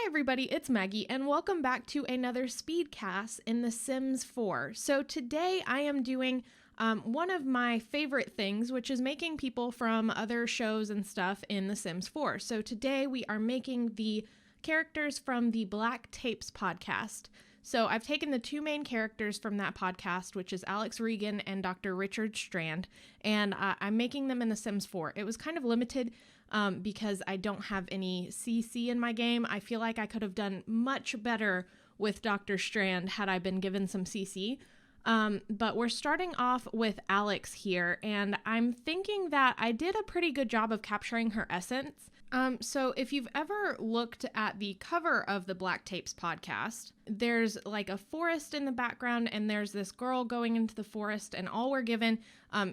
Hi everybody, it's Maggie, and welcome back to another speed CAS in The Sims 4. So today I am doing one of my favorite things, which is making people from other shows and stuff in The Sims 4. So today we are making the characters from the Black Tapes podcast. So I've taken the two main characters from that podcast, which is Alex Regan and Dr. Richard Strand, and I'm making them in The Sims 4. It was kind of limited because I don't have any CC in my game. I feel like I could have done much better with Dr. Strand had I been given some CC. But we're starting off with Alex here, and I'm thinking that I did a pretty good job of capturing her essence. So if you've ever looked at the cover of the Black Tapes podcast, there's like a forest in the background and there's this girl going into the forest, and all we're given,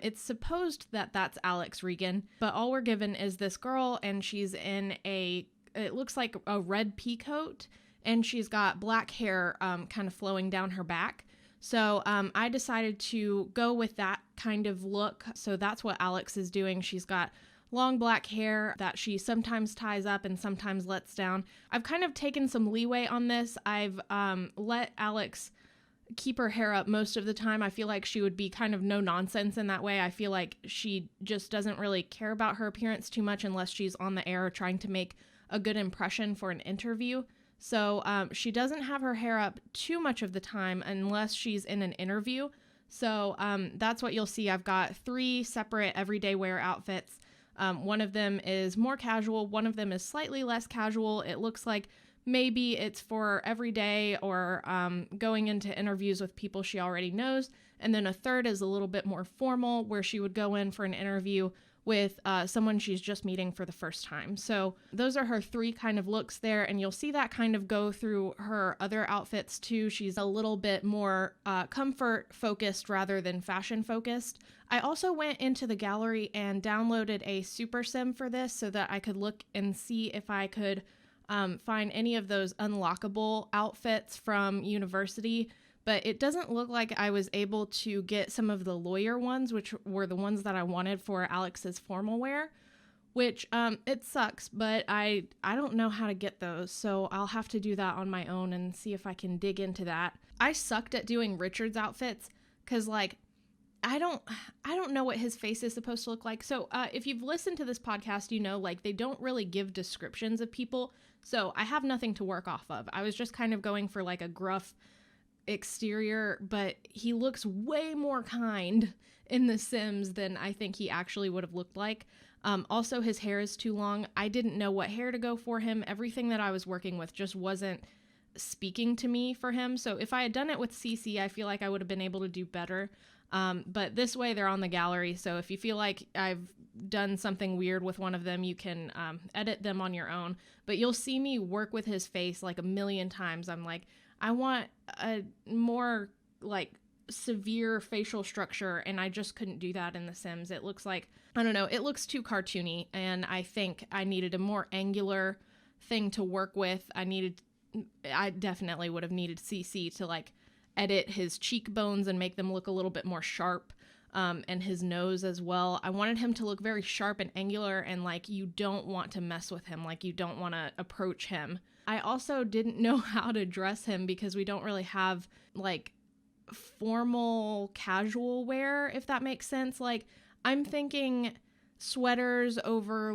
it's supposed that that's Alex Regan, but all we're given is this girl, and she's in it looks like a red pea coat, and she's got black hair kind of flowing down her back. So I decided to go with that kind of look. So that's what Alex is doing. She's got long black hair that she sometimes ties up and sometimes lets down. I've kind of taken some leeway on this. I've let Alex keep her hair up most of the time. I feel like she would be kind of no nonsense in that way. I feel like she just doesn't really care about her appearance too much unless she's on the air trying to make a good impression for an interview. So she doesn't have her hair up too much of the time unless she's in an interview. So that's what you'll see. I've got 3 separate everyday wear outfits. One of them is more casual. One of them is slightly less casual. It looks like maybe it's for every day or going into interviews with people she already knows. And then a third is a little bit more formal, where she would go in for an interview with someone she's just meeting for the first time. So those are her 3 kind of looks there, and you'll see that kind of go through her other outfits too. She's a little bit more comfort focused rather than fashion focused. I also went into the gallery and downloaded a super sim for this so that I could look and see if I could find any of those unlockable outfits from university. But it doesn't look like I was able to get some of the lawyer ones, which were the ones that I wanted for Alex's formal wear, which it sucks, but I don't know how to get those, so I'll have to do that on my own and see if I can dig into that. I sucked at doing Richard's outfits because I don't know what his face is supposed to look like. So if you've listened to this podcast, you know, they don't really give descriptions of people, so I have nothing to work off of. I was just kind of going for a gruff exterior, but he looks way more kind in The Sims than I think he actually would have looked like. Also, his hair is too long. I didn't know what hair to go for him. Everything that I was working with just wasn't speaking to me for him. So if I had done it with CC, I feel like I would have been able to do better. But this way they're on the gallery. So if you feel like I've done something weird with one of them, you can edit them on your own. But you'll see me work with his face a million times. I'm like, I want a more severe facial structure, and I just couldn't do that in The Sims. It looks I don't know, it looks too cartoony, and I think I needed a more angular thing to work with. I definitely would have needed CC to edit his cheekbones and make them look a little bit more sharp, and his nose as well. I wanted him to look very sharp and angular, and you don't want to mess with him, you don't want to approach him. I also didn't know how to dress him because we don't really have formal casual wear, if that makes sense. I'm thinking sweaters over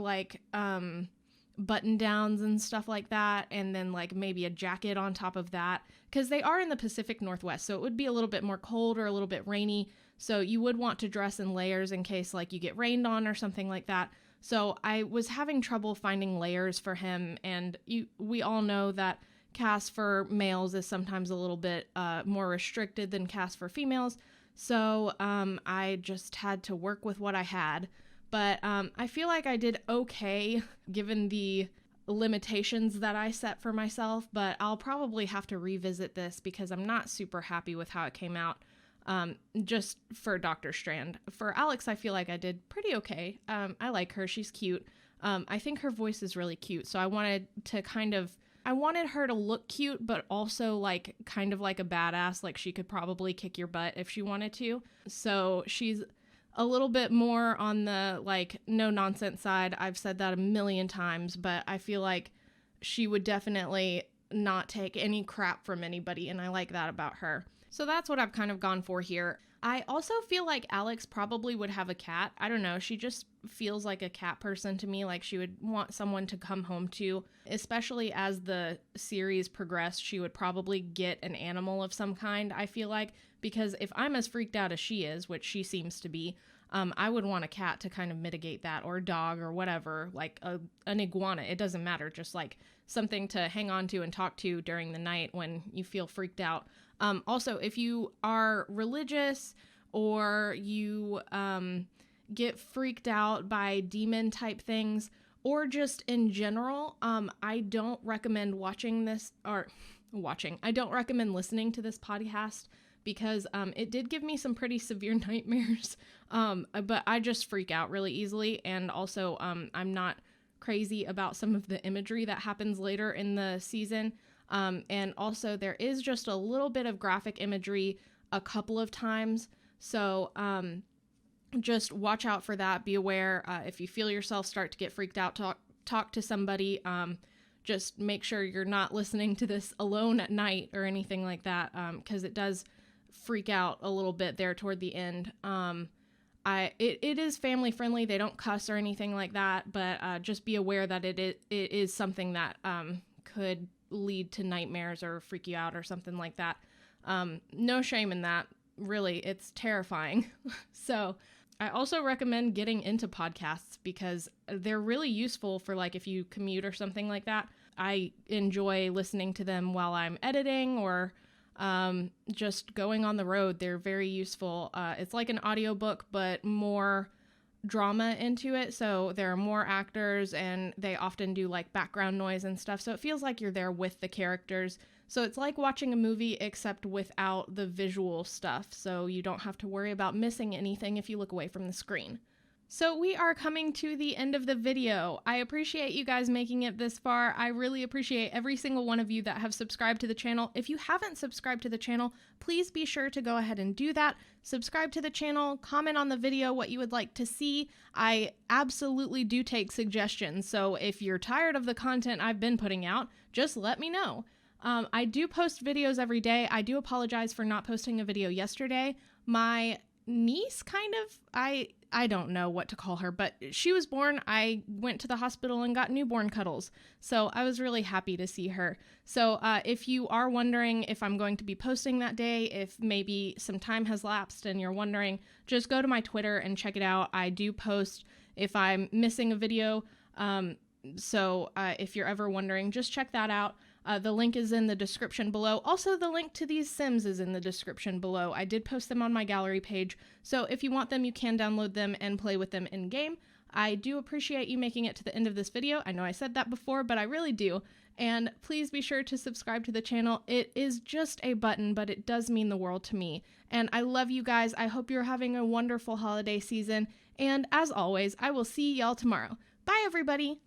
button downs and stuff like that, and then maybe a jacket on top of that, because they are in the Pacific Northwest, so it would be a little bit more cold or a little bit rainy, so you would want to dress in layers in case you get rained on or something like that. So I was having trouble finding layers for him, and we all know that CAS for males is sometimes a little bit more restricted than CAS for females, so I just had to work with what I had. But I feel like I did okay given the limitations that I set for myself, but I'll probably have to revisit this because I'm not super happy with how it came out. Just for Dr. Strand. For Alex, I feel like I did pretty okay. I like her. She's cute. I think her voice is really cute. So I wanted her to look cute, but also kind of like a badass. She could probably kick your butt if she wanted to. So she's a little bit more on the no nonsense side. I've said that a million times, but I feel like she would definitely not take any crap from anybody, and I like that about her. So that's what I've kind of gone for here. I also feel like Alex probably would have a cat. I don't know. She just feels like a cat person to me, like she would want someone to come home to, especially as the series progressed. She would probably get an animal of some kind, I feel like, because if I'm as freaked out as she is, which she seems to be, I would want a cat to kind of mitigate that, or a dog or whatever, like an iguana. It doesn't matter, just like something to hang on to and talk to during the night when you feel freaked out. Also, if you are religious or you get freaked out by demon type things, or just in general, I don't recommend I don't recommend listening to this podcast, because it did give me some pretty severe nightmares, but I just freak out really easily, and also I'm not crazy about some of the imagery that happens later in the season. And also there is just a little bit of graphic imagery a couple of times. So just watch out for that. Be aware. If you feel yourself start to get freaked out, talk to somebody. Just make sure you're not listening to this alone at night or anything like that, because it does freak out a little bit there toward the end. It is family friendly. They don't cuss or anything like that, but just be aware that it is something that could lead to nightmares or freak you out or something like that. No shame in that, really. It's terrifying. So I also recommend getting into podcasts, because they're really useful for, like, if you commute or something like that. I enjoy listening to them while I'm editing or just going on the road. They're very useful. It's like an audiobook, but more drama into it, so there are more actors, and they often do like background noise and stuff, so it feels like you're there with the characters. So it's like watching a movie, except without the visual stuff, so you don't have to worry about missing anything if you look away from the screen. So we are coming to the end of the video. I appreciate you guys making it this far. I really appreciate every single one of you that have subscribed to the channel. If you haven't subscribed to the channel, please be sure to go ahead and do that. Subscribe to the channel, comment on the video what you would like to see. I absolutely do take suggestions, so if you're tired of the content I've been putting out, just let me know. I do post videos every day. I do apologize for not posting a video yesterday. My niece, I don't know what to call her, but she was born. I went to the hospital and got newborn cuddles, so I was really happy to see her. So if you are wondering if I'm going to be posting that day, if maybe some time has lapsed and you're wondering, just go to my Twitter and check it out. I do post if I'm missing a video, so if you're ever wondering, just check that out. The link is in the description below. Also, the link to these Sims is in the description below. I did post them on my gallery page, so if you want them, you can download them and play with them in-game. I do appreciate you making it to the end of this video. I know I said that before, but I really do. And please be sure to subscribe to the channel. It is just a button, but it does mean the world to me. And I love you guys. I hope you're having a wonderful holiday season. And as always, I will see y'all tomorrow. Bye, everybody.